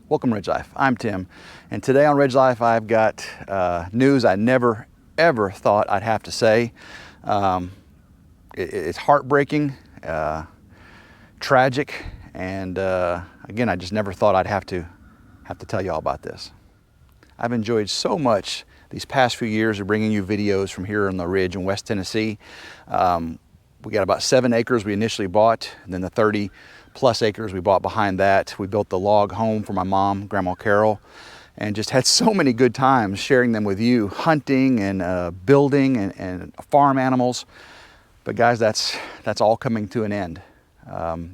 Welcome to RidgeLife. I'm Tim, and today on RidgeLife I've got news I never ever thought I'd have to say. It's heartbreaking, tragic, and again, I just never thought I'd have to tell you all about this. I've enjoyed so much these past few years of bringing you videos from here on the ridge in West Tennessee. We got about 7 acres we initially bought, and then the 30 plus acres we bought behind that. We built the log home for my mom, Grandma Carol, and just had so many good times sharing them with you, hunting and building and farm animals. But guys, that's all coming to an end,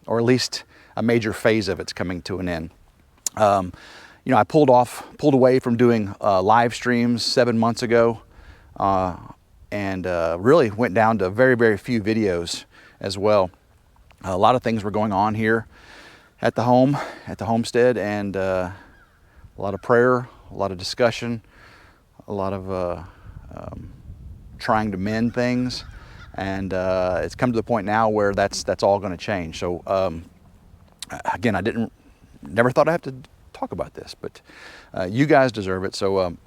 or at least a major phase of it's coming to an end. You know, I pulled away from doing live streams 7 months ago, and really went down to very, very few videos as well. A lot of things were going on here at the homestead, and a lot of prayer, a lot of discussion, a lot of trying to mend things, and it's come to the point now where that's all going to change. So again, I never thought I'd have to talk about this, but you guys deserve it. So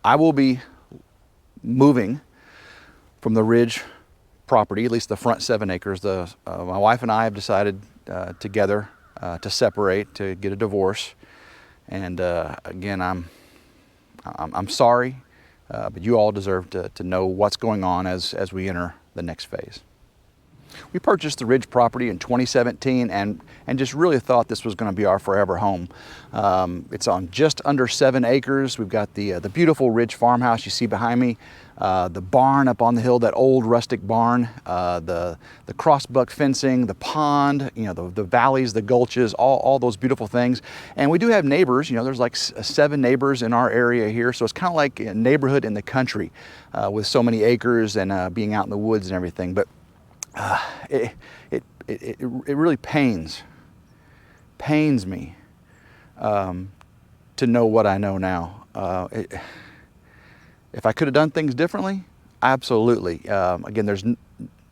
I will be moving from the ridge property, at least the front 7 acres. My wife and I have decided together to separate, to get a divorce. And again, I'm sorry, but you all deserve to know what's going on as we enter the next phase. We purchased the ridge property in 2017 and just really thought this was going to be our forever home. It's on just under 7 acres. We've got the beautiful ridge farmhouse you see behind me, the barn up on the hill, that old rustic barn, the crossbuck fencing, the pond, you know, the valleys, the gulches, all those beautiful things. And we do have neighbors. You know, there's like 7 neighbors in our area here, so it's kind of like a neighborhood in the country with so many acres and being out in the woods and everything. But it really pains me to know what I know now. If I could have done things differently, absolutely. Again, there's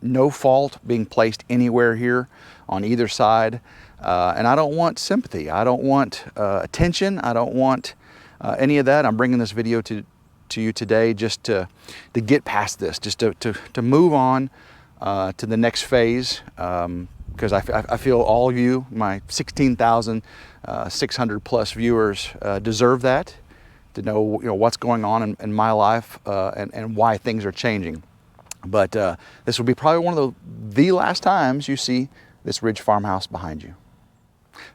no fault being placed anywhere here on either side, and I don't want sympathy. I don't want attention. I don't want any of that. I'm bringing this video to you today just to get past this, just to move on to the next phase, because I feel all of you, my 16,600 plus viewers, deserve that, to know, you know, what's going on in my life and why things are changing. But this will be probably one of the last times you see this ridge farmhouse behind you.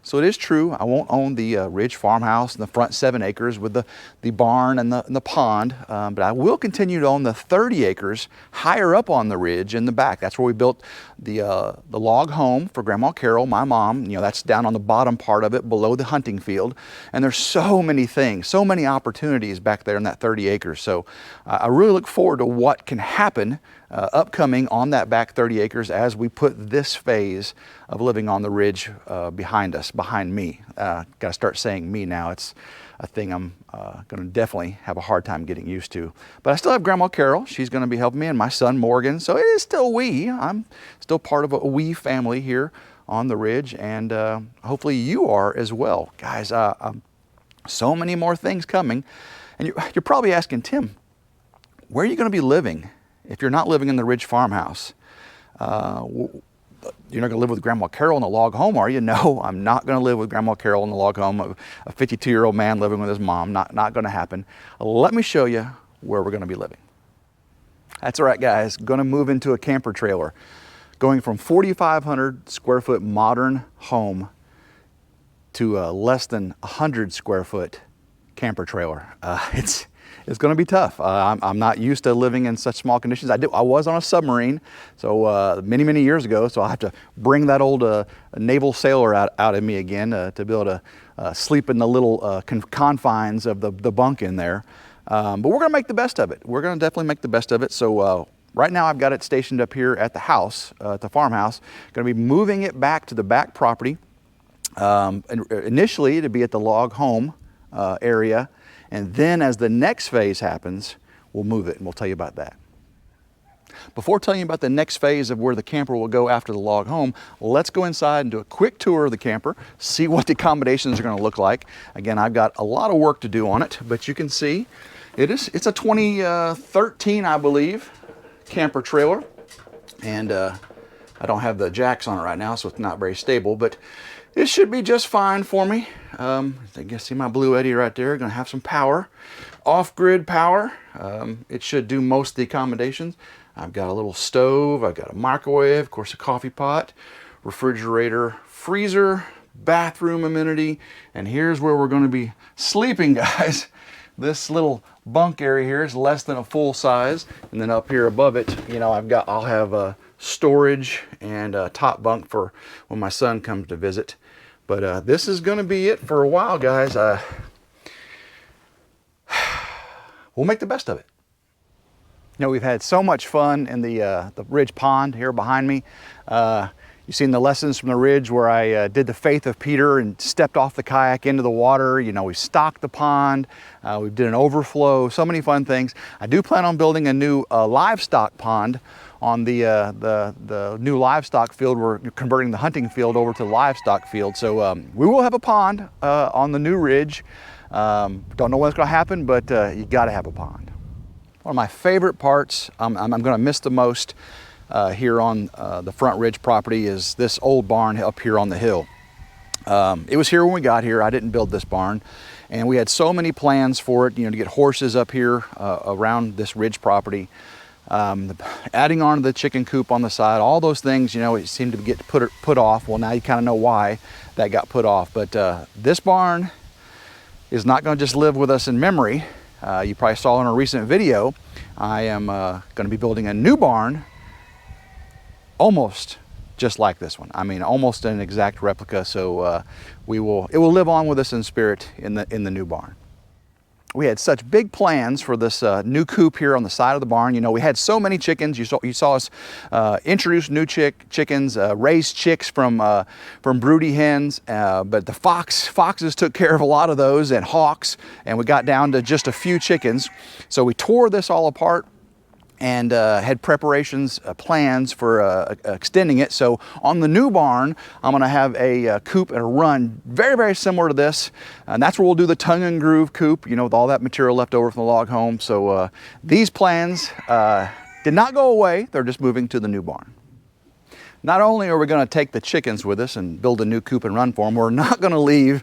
So it is true, I won't own the ridge farmhouse in the front 7 acres with the barn and the pond, but I will continue to own the 30 acres higher up on the ridge in the back. That's where we built the log home for Grandma Carol, my mom. You know, that's down on the bottom part of it below the hunting field. And there's so many things, so many opportunities back there in that 30 acres. So I really look forward to what can happen upcoming on that back 30 acres as we put this phase of living on the ridge behind us, behind me. Got to start saying me now. It's a thing I'm going to definitely have a hard time getting used to. But I still have Grandma Carol. She's going to be helping me, and my son Morgan. So it is still we. I'm still part of a we family here on the ridge, and hopefully you are as well. Guys, so many more things coming. And you're probably asking, Tim, where are you going to be living if you're not living in the ridge farmhouse? You're not going to live with Grandma Carol in the log home, are you? No, I'm not going to live with Grandma Carol in the log home. A 52-year-old man living with his mom, not going to happen. Let me show you where we're going to be living. That's all right, guys. Going to move into a camper trailer, going from 4,500 square foot modern home to a less than 100 square foot camper trailer. It's going to be tough. I'm not used to living in such small conditions. I was on a submarine, so many years ago. So I have to bring that old naval sailor out of me again to be able to sleep in the little confines of the bunk in there. But we're going to make the best of it. We're going to definitely make the best of it. So right now I've got it stationed up here at the house, at the farmhouse. Going to be moving it back to the back property. Initially to be at the log home area. And then as the next phase happens, we'll move it, and we'll tell you about that. Before telling you about the next phase of where the camper will go after the log home, let's go inside and do a quick tour of the camper, see what the accommodations are going to look like. Again, I've got a lot of work to do on it, but you can see it's a 2013, I believe, camper trailer. And I don't have the jacks on it right now, so it's not very stable, but it should be just fine for me. I guess see my Blue Eddy right there, gonna have some power, off-grid power. It should do most of the accommodations. I've got a little stove, I've got a microwave, of course a coffee pot, refrigerator, freezer, bathroom amenity, and here's where we're gonna be sleeping, guys. This little bunk area here is less than a full size, and then up here above it, you know, I'll have a storage and a top bunk for when my son comes to visit. But this is going to be it for a while, guys. We'll make the best of it. You know, we've had so much fun in the Ridge Pond here behind me. You've seen the lessons from the Ridge where I did the Faith of Peter and stepped off the kayak into the water. You know, we stocked the pond, we did an overflow, so many fun things. I do plan on building a new livestock pond on the new livestock field. We're converting the hunting field over to the livestock field. So we will have a pond on the new Ridge. Don't know when it's gonna happen, but you gotta have a pond. One of my favorite parts, I'm gonna miss the most here on the Front Ridge property is this old barn up here on the hill. It was here when we got here. I didn't build this barn, and we had so many plans for it, you know, to get horses up here around this Ridge property. Adding on to the chicken coop on the side, all those things, you know, it seemed to get put off. Well, now you kind of know why that got put off. But this barn is not going to just live with us in memory. You probably saw in a recent video, I am going to be building a new barn almost just like this one. I mean, almost an exact replica. So it will live on with us in spirit in the new barn. We had such big plans for this new coop here on the side of the barn. You know, we had so many chickens. You saw us introduce new chickens, raise chicks from broody hens, but the foxes took care of a lot of those, and hawks, and we got down to just a few chickens. So we tore this all apart and had preparations, plans for extending it. So on the new barn, I'm gonna have a coop and a run very, very similar to this. And that's where we'll do the tongue and groove coop, you know, with all that material left over from the log home. So these plans did not go away. They're just moving to the new barn. Not only are we gonna take the chickens with us and build a new coop and run for them, we're not gonna leave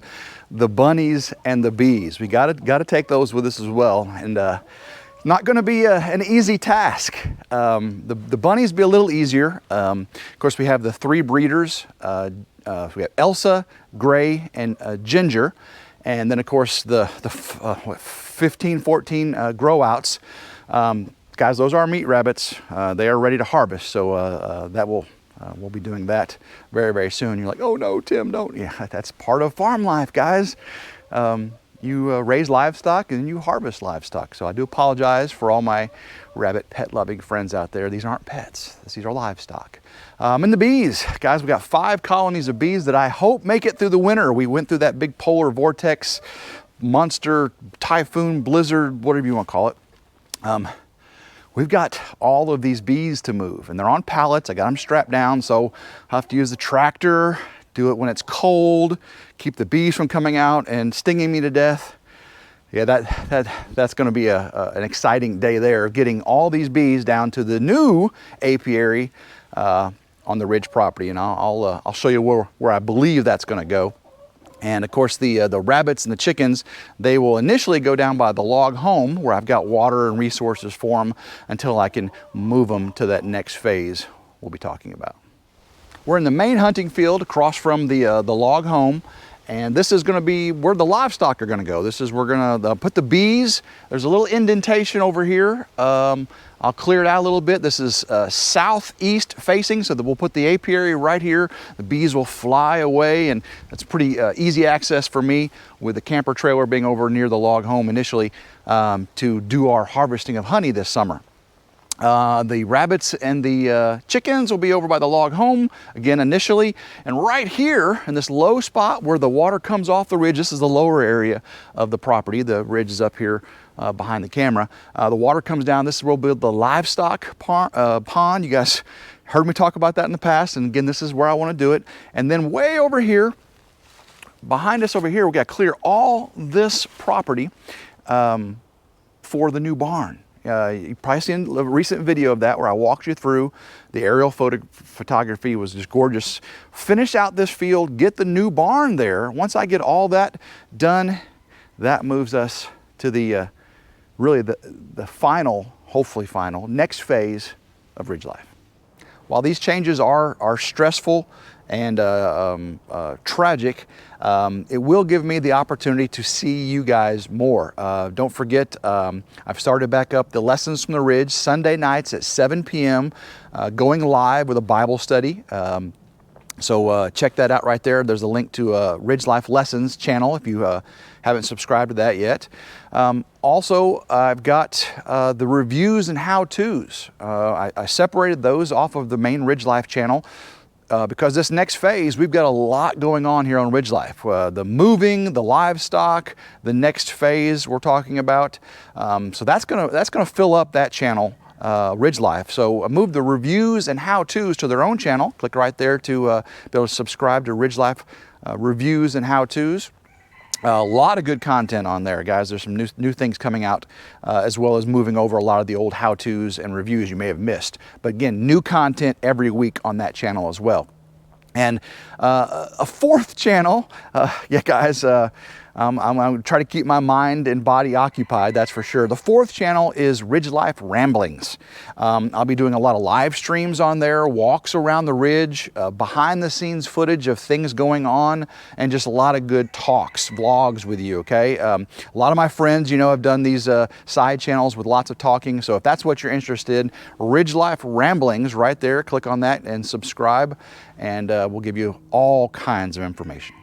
the bunnies and the bees. We gotta take those with us as well. And not going to be an easy task. The bunnies be a little easier. Of course, we have the 3 breeders. We have Elsa, Gray, and Ginger. And then, of course, the 15, 14 grow outs. Guys, those are meat rabbits. They are ready to harvest. So we'll be doing that very, very soon. You're like, oh no, Tim, don't. Yeah, that's part of farm life, guys. You raise livestock and you harvest livestock. So I do apologize for all my rabbit pet loving friends out there. These aren't pets, these are livestock. And the bees, guys, we got 5 colonies of bees that I hope make it through the winter. We went through that big polar vortex, monster, typhoon, blizzard, whatever you want to call it. We've got all of these bees to move, and they're on pallets. I got them strapped down, so I have to use the tractor, do it when it's cold, keep the bees from coming out and stinging me to death. Yeah, that's going to be an exciting day there, getting all these bees down to the new apiary on the Ridge property, and I'll show you where I believe that's going to go. And of course, the rabbits and the chickens, they will initially go down by the log home where I've got water and resources for them until I can move them to that next phase we'll be talking about. We're in the main hunting field across from the log home, and this is going to be where the livestock are going to go. This is where we're going to put the bees. There's a little indentation over here. I'll clear it out a little bit. This is southeast facing, so that we'll put the apiary right here. The bees will fly away, and that's pretty easy access for me with the camper trailer being over near the log home initially to do our harvesting of honey this summer. The rabbits and the chickens will be over by the log home, again, initially. And right here in this low spot where the water comes off the ridge, this is the lower area of the property. The ridge is up here behind the camera. The water comes down. This is where we'll build the livestock pond. You guys heard me talk about that in the past. And again, this is where I want to do it. And then way over here, behind us over here, we got to clear all this property for the new barn. You've probably seen a recent video of that where I walked you through. The aerial photography was just gorgeous. Finish out this field, get the new barn there. Once I get all that done, that moves us to the really the final, hopefully final, next phase of Ridge Life. While these changes are stressful and tragic, it will give me the opportunity to see you guys more. Don't forget, I've started back up the Lessons from the Ridge Sunday nights at 7 p.m. Going live with a Bible study. So check that out right there. There's a link to RidgeLife Lessons channel if you haven't subscribed to that yet. Also, I've got the reviews and how-tos. I separated those off of the main RidgeLife channel because this next phase, we've got a lot going on here on RidgeLife. The moving, the livestock, the next phase we're talking about. So that's gonna fill up that channel. RidgeLife. So I moved the reviews and how-tos to their own channel. Click right there to be able to subscribe to RidgeLife reviews and how-tos. A lot of good content on there, guys. There's some new things coming out, as well as moving over a lot of the old how-tos and reviews you may have missed. But again, new content every week on that channel as well. And a fourth channel, yeah, guys, I'm going to try to keep my mind and body occupied, that's for sure. The fourth channel is RidgeLife Ramblings. I'll be doing a lot of live streams on there, walks around the ridge, behind the scenes footage of things going on, and just a lot of good talks, vlogs with you, okay? A lot of my friends, you know, have done these side channels with lots of talking, so if that's what you're interested in, RidgeLife Ramblings right there, click on that and subscribe, and we'll give you all kinds of information.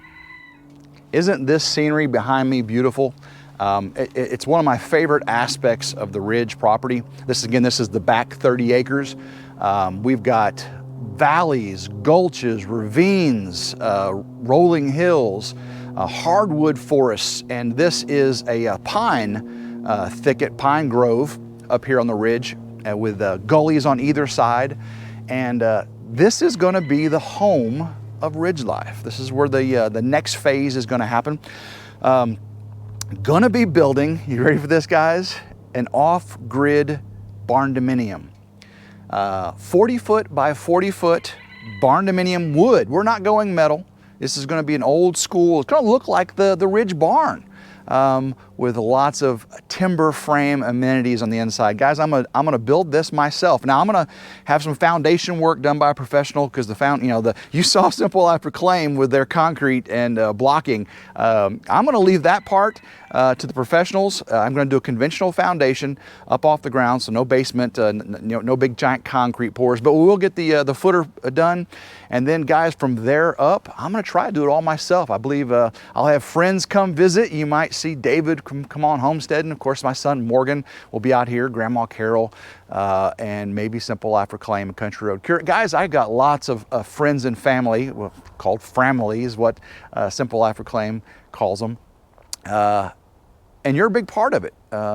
Isn't this scenery behind me beautiful? It's one of my favorite aspects of the Ridge property. This is the back 30 acres. We've got valleys, gulches, ravines, rolling hills, hardwood forests, and this is a pine thicket, pine grove up here on the ridge with gullies on either side. And this is gonna be the home of Ridge Life. This is where the next phase is gonna happen. Gonna be building, you ready for this, guys? An off-grid barn dominium. 40 foot by 40 foot barn dominium wood. We're not going metal. This is gonna be an old school, it's gonna look like the Ridge barn. With lots of timber frame amenities on the inside. Guys, I'm gonna build this myself. Now I'm gonna have some foundation work done by a professional because you saw Simple Life Reclaim with their concrete and blocking. I'm gonna leave that part to the professionals. I'm gonna do a conventional foundation up off the ground, so no basement, no big giant concrete pours, but we will get the footer done. And then guys, from there up, I'm gonna try to do it all myself. I believe I'll have friends come visit. You might see David come on homesteading. Of course, my son Morgan will be out here, Grandma Carol, and maybe Simple Life Reclaim and Country Road Cure. Guys, I got lots of friends and family, well, called family is what Simple Life Reclaim calls them. And you're a big part of it.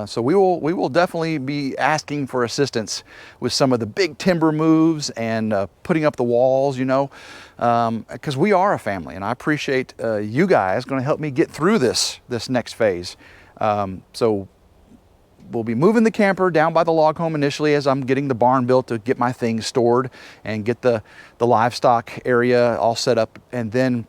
So we will definitely be asking for assistance with some of the big timber moves and putting up the walls, because we are a family, and I appreciate you guys going to help me get through this next phase. So we'll be moving the camper down by the log home initially as I'm getting the barn built to get my things stored and get the livestock area all set up, and then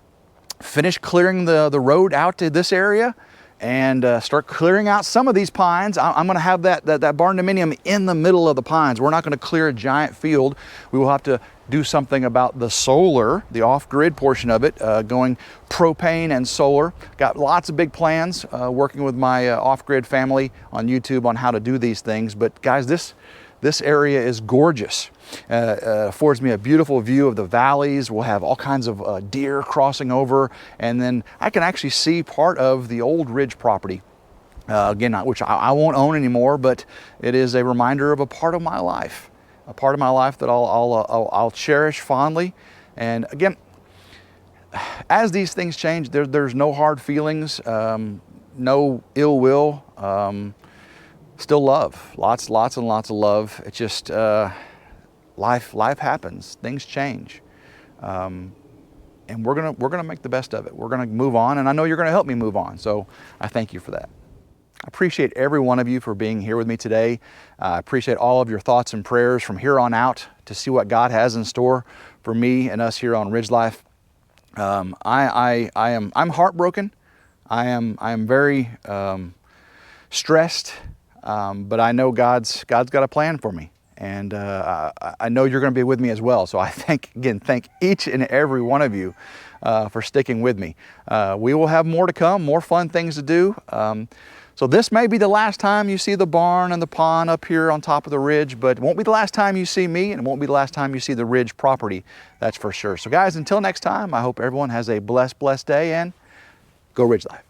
finish clearing the road out to this area and start clearing out some of these pines. I'm going to have that barn dominium in the middle of the pines. We're not going to clear a giant field. We will have to do something about the solar, the off-grid portion of it, going propane and solar. Got lots of big plans, working with my off-grid family on YouTube on how to do these things. But guys, this area is gorgeous. Affords me a beautiful view of the valleys. We'll have all kinds of deer crossing over, and then I can actually see part of the old Ridge property again, which I won't own anymore, but it is a reminder of a part of my life, that I'll cherish fondly. And again, as these things change, there's no hard feelings, no ill will, still love, lots and lots of love. It's just life happens, things change, and we're gonna make the best of it. We're gonna move on, and I know you're gonna help me move on. So I thank you for that. I appreciate every one of you for being here with me today. I appreciate all of your thoughts and prayers from here on out to see what God has in store for me and us here on Ridge Life. I'm heartbroken. I am very stressed, but I know God's got a plan for me, and I know you're going to be with me as well. So I thank each and every one of you for sticking with me. We will have more to come, more fun things to do. So this may be the last time you see the barn and the pond up here on top of the ridge, but it won't be the last time you see me, and it won't be the last time you see the ridge property, that's for sure. So guys, until next time, I hope everyone has a blessed day, and go Ridge Life.